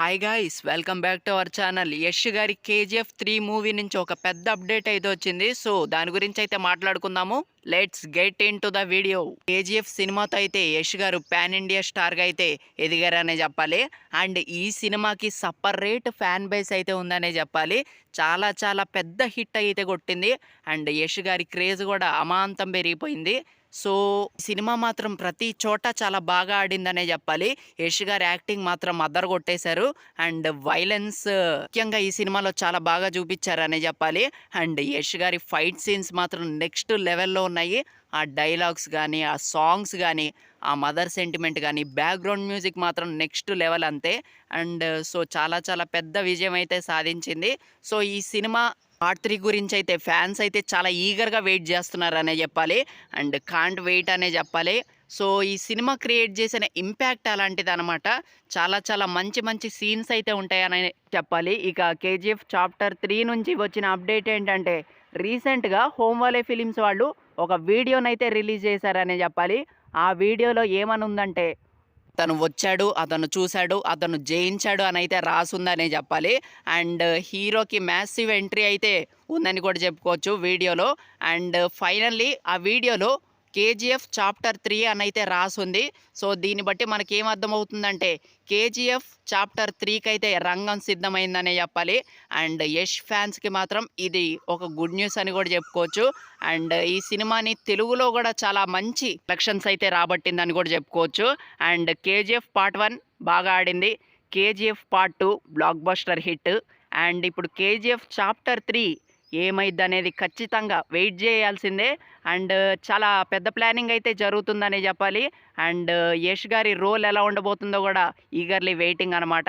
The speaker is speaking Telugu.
Hi guys, welcome back to our channel. Yash గారి కేజీఎఫ్ 3 మూవీ నుంచి ఒక పెద్ద అప్డేట్ అయితే వచ్చింది. సో దాని గురించి అయితే మాట్లాడుకుందాము. Let's get in to the video. KGF సినిమాతో అయితే యష్ గారు పాన్ ఇండియా స్టార్గా అయితే ఎదిగారనే చెప్పాలి. అండ్ ఈ సినిమాకి సపరేట్ ఫ్యాన్ బేస్ అయితే ఉందనే చెప్పాలి. చాలా చాలా పెద్ద హిట్ అయితే కొట్టింది. అండ్ యష్ గారి క్రేజ్ కూడా అమాంతం పెరిగిపోయింది. సో సినిమా మాత్రం ప్రతి చోట చాలా బాగా ఆడిందనే చెప్పాలి. యష్ గారి యాక్టింగ్ మాత్రం అద్దరు కొట్టేశారు. అండ్ వైలెన్స్ ముఖ్యంగా ఈ సినిమాలో చాలా బాగా చూపించారనే చెప్పాలి. అండ్ యష్ గారి ఫైట్ సీన్స్ మాత్రం నెక్స్ట్ లెవెల్లో ఉన్నాయి. ఆ డైలాగ్స్ కానీ, ఆ సాంగ్స్ కానీ, ఆ మదర్ సెంటిమెంట్ కానీ, బ్యాక్గ్రౌండ్ మ్యూజిక్ మాత్రం నెక్స్ట్ లెవెల్ అంతే. అండ్ సో చాలా చాలా పెద్ద విజయం అయితే సాధించింది. సో ఈ సినిమా పార్ట్ 3 గురించి అయితే ఫ్యాన్స్ అయితే చాలా ఈగర్గా వెయిట్ చేస్తున్నారనే చెప్పాలి. అండ్ కాంట్ వెయిట్ అనే చెప్పాలి. సో ఈ సినిమా క్రియేట్ చేసిన ఇంపాక్ట్ అలాంటిది అనమాట. చాలా చాలా మంచి మంచి సీన్స్ అయితే ఉంటాయని చెప్పాలి. ఇక కేజీఎఫ్ చాప్టర్ 3 నుంచి వచ్చిన అప్డేట్ ఏంటంటే, రీసెంట్గా హోమ్వాలే ఫిలిమ్స్ వాళ్ళు ఒక వీడియోనైతే రిలీజ్ చేశారనే చెప్పాలి. ఆ వీడియోలో ఏమని ఉందంటే, తను వచ్చాడు, అతను చూశాడు, అతను జయించాడు అని అయితే రాసుందనే చెప్పాలి. అండ్ హీరోకి మ్యాసివ్ ఎంట్రీ అయితే ఉందని కూడా చెప్పుకోవచ్చు వీడియోలో. అండ్ ఫైనల్లీ ఆ వీడియోలో కేజీఎఫ్ చాప్టర్ 3 అని అయితే రాసుంది. సో దీన్ని బట్టి మనకి ఏం అర్థమవుతుందంటే, కేజీఎఫ్ చాప్టర్ 3కి అయితే రంగం సిద్ధమైందనే చెప్పాలి. అండ్ యష్ ఫ్యాన్స్కి మాత్రం ఇది ఒక గుడ్ న్యూస్ అని కూడా చెప్పుకోవచ్చు. అండ్ ఈ సినిమాని తెలుగులో కూడా చాలా మంచి కలెక్షన్స్ అయితే రాబట్టిందని కూడా చెప్పుకోవచ్చు. అండ్ కేజీఎఫ్ పార్ట్ 1 బాగా ఆడింది. KGF part 2 block buster hit. And ఇప్పుడు కేజీఎఫ్ చాప్టర్ 3 ఏమైద్ది అనేది ఖచ్చితంగా వెయిట్ చేయాల్సిందే. అండ్ చాలా పెద్ద ప్లానింగ్ అయితే జరుగుతుందనే చెప్పాలి. అండ్ యష్ గారి రోల్ ఎలా ఉండబోతుందో కూడా ఈగర్లీ వెయిటింగ్ అనమాట.